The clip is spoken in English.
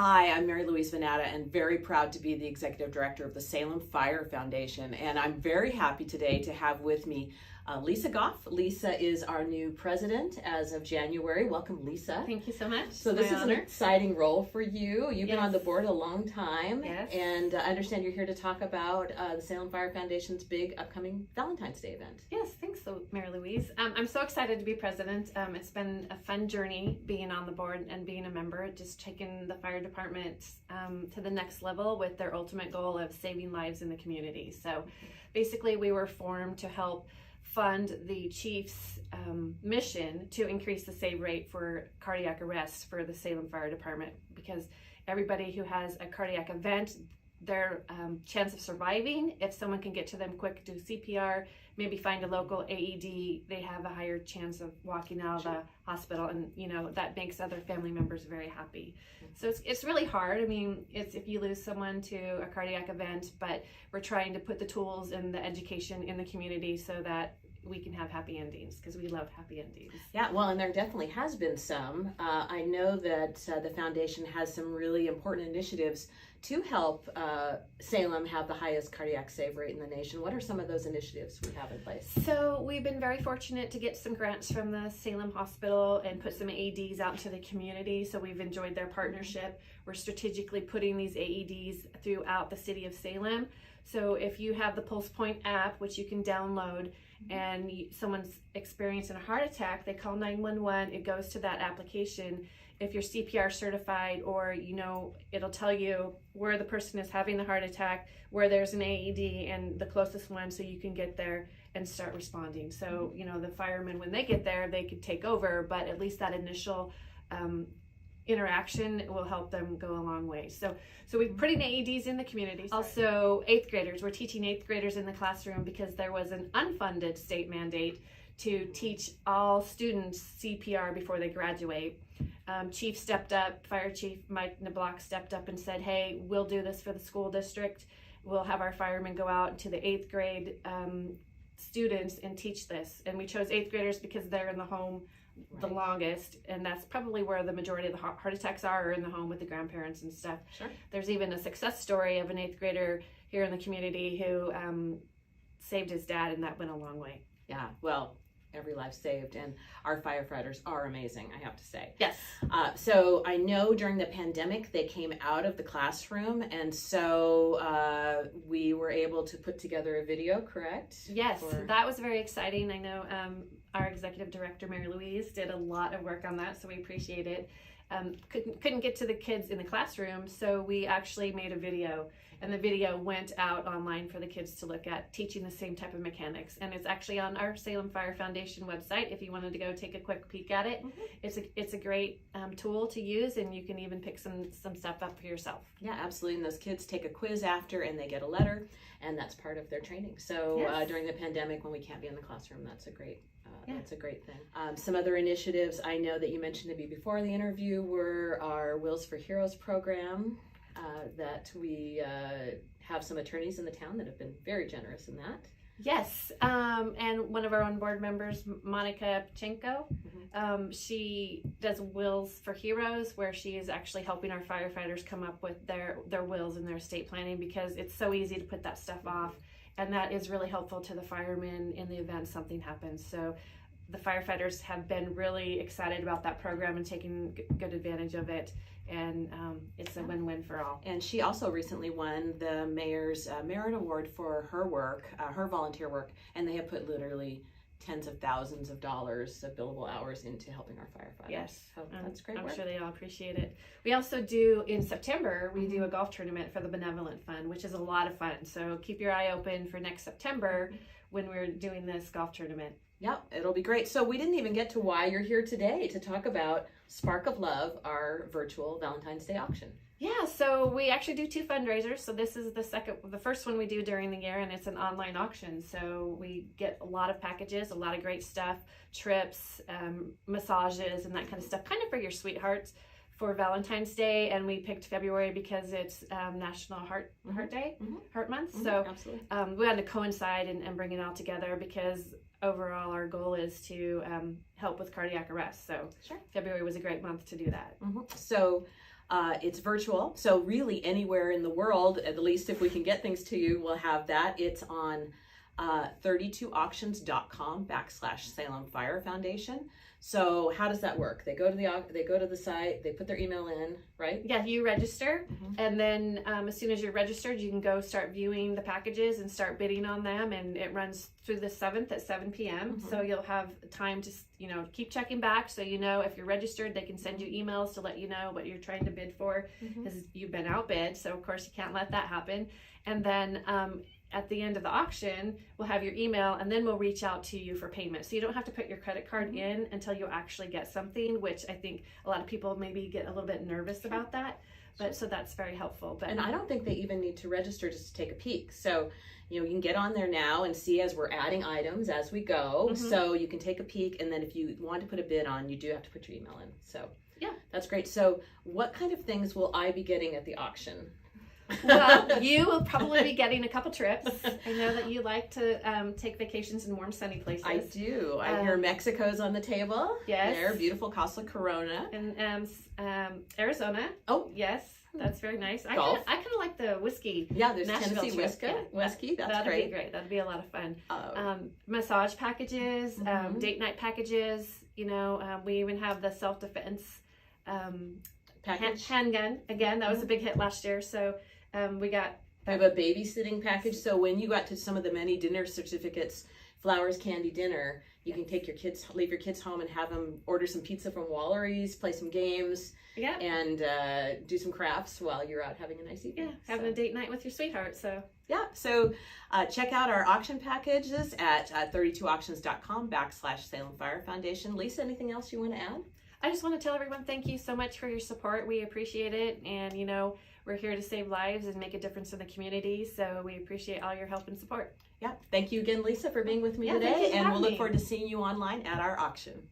Hi, I'm Mary Louise Venata and very proud to be the Executive Director of the Salem Fire Foundation. And I'm very happy today to have with me Lesa Goff. Lesa is our new president as of January. Welcome, Lesa. Thank you so much. So this is an exciting role for you. You've been on the board a long time. Yes. And I understand you're here to talk about the Salem Fire Foundation's big upcoming Valentine's Day event. Yes, thanks, Mary Louise. I'm so excited to be president. It's been a fun journey being on the board and being a member, just taking the fire department to the next level with their ultimate goal of saving lives in the community. So basically we were formed to help fund the chief's mission to increase the save rate for cardiac arrest for the Salem Fire Department, because everybody who has a cardiac event, their chance of surviving, if someone can get to them quick, do CPR, maybe find a local AED, they have a higher chance of walking out of the hospital, and that makes other family members very happy. So it's really hard. I mean, it's if you lose someone to a cardiac event, but we're trying to put the tools and the education in the community so that we can have happy endings, because we love happy endings. Yeah, well, and there definitely has been some. I know that the foundation has some really important initiatives to help Salem have the highest cardiac save rate in the nation. What are some of those initiatives we have in place? So we've been very fortunate to get some grants from the Salem Hospital and put some AEDs out into the community. So we've enjoyed their partnership. We're strategically putting these AEDs throughout the city of Salem. So if you have the Pulse Point app, which you can download, and someone's experiencing a heart attack, they call 911, it goes to that application. If you're CPR certified, or it'll tell you where the person is having the heart attack, where there's an AED and the closest one, so you can get there and start responding. So the firemen, when they get there, they could take over, but at least that initial interaction will help them go a long way. So we're putting AEDs in the community. Also, 8th graders, we're teaching 8th graders in the classroom because there was an unfunded state mandate to teach all students CPR before they graduate. Chief stepped up, Fire Chief Mike Nablock stepped up and said, hey, we'll do this for the school district. We'll have our firemen go out to the 8th grade students and teach this. And we chose 8th graders because they're in the home the longest, and that's probably where the majority of the heart attacks are in the home with the grandparents and stuff. Sure. There's even a success story of an 8th grader here in the community who saved his dad, and that went a long way. Yeah, well, every life saved, and our firefighters are amazing, I have to say. Yes. So I know during the pandemic they came out of the classroom, and so we were able to put together a video, correct? Yes, that was very exciting. I know our executive director, Mary Louise, did a lot of work on that, so we appreciate it. Couldn't get to the kids in the classroom, so we actually made a video, and the video went out online for the kids to look at, teaching the same type of mechanics. And it's actually on our Salem Fire Foundation website if you wanted to go take a quick peek at it. It's a great tool to use, and you can even pick some stuff up for yourself. Yeah, absolutely. And those kids take a quiz after, and they get a letter, and that's part of their training. So during the pandemic, when we can't be in the classroom, that's a great That's a great thing. Some other initiatives I know that you mentioned to me before the interview were our Wills for Heroes program, that we have some attorneys in the town that have been very generous in that. Yes, and one of our own board members, Monica Pachenko, she does Wills for Heroes, where she is actually helping our firefighters come up with their wills and their estate planning, because it's so easy to put that stuff off, and that is really helpful to the firemen in the event something happens. So the firefighters have been really excited about that program and taking good advantage of it, and it's a win-win for all. And she also recently won the Mayor's Merit Award for her work, her volunteer work, and they have put literally tens of thousands of dollars of billable hours into helping our firefighters. Yes, so that's great work. I'm sure they all appreciate it. We also do, in September, we do a golf tournament for the Benevolent Fund, which is a lot of fun. So keep your eye open for next September when we're doing this golf tournament. Yep, it'll be great. So we didn't even get to why you're here today to talk about Spark of Love, our virtual Valentine's Day auction. Yeah, so we actually do 2 fundraisers. So this is the first one we do during the year, and it's an online auction. So we get a lot of packages, a lot of great stuff, trips, massages, and that kind of stuff, kind of for your sweethearts for Valentine's Day. And we picked February because it's National Heart Day, Heart Month. So we wanted to coincide and bring it all together, because overall our goal is to help with cardiac arrest. So February was a great month to do that. So It's virtual, so really anywhere in the world, at least if we can get things to you, we'll have that. It's on 32auctions.com/Salem Fire Foundation. So how does that work? They go to the site, they put their email in, right? Yeah, you register, and then as soon as you're registered, you can go start viewing the packages and start bidding on them, and it runs through the 7th at 7 p.m. So you'll have time to, keep checking back, so if you're registered, they can send you emails to let you know what you're trying to bid for, because you've been outbid, so of course you can't let that happen. And then at the end of the auction, we'll have your email, and then we'll reach out to you for payment. So you don't have to put your credit card in until you actually get something, which I think a lot of people maybe get a little bit nervous about that. But so that's very helpful. And I don't think they even need to register just to take a peek. So, you can get on there now and see as we're adding items as we go. So you can take a peek, and then if you want to put a bid on, you do have to put your email in. So yeah, that's great. So what kind of things will I be getting at the auction? Well, you will probably be getting a couple trips. I know that you like to take vacations in warm, sunny places. I do. I hear Mexico's on the table. Yes. There, beautiful Casa Corona. And Arizona. Oh. Yes, that's very nice. Goff. I kind of like the whiskey. Yeah, there's Nashville Tennessee whiskey. That's that'd great. Be great. That'd be a lot of fun. Massage packages, date night packages. We even have the self-defense handgun. Again, that was a big hit last year. So we have a babysitting package. So when you got to some of the many dinner certificates, flowers, candy, dinner, you can take leave your kids home and have them order some pizza from Wallery's, play some games, and do some crafts while you're out having a nice evening. Yeah, having a date night with your sweetheart. So so check out our auction packages at 32auctions.com/Salem Fire Foundation. Lesa, anything else you want to add? I just want to tell everyone thank you so much for your support. We appreciate it, and we're here to save lives and make a difference in the community, so we appreciate all your help and support. Yeah, thank you again, Lesa, for being with me today, and we'll look forward to seeing you online at our auction.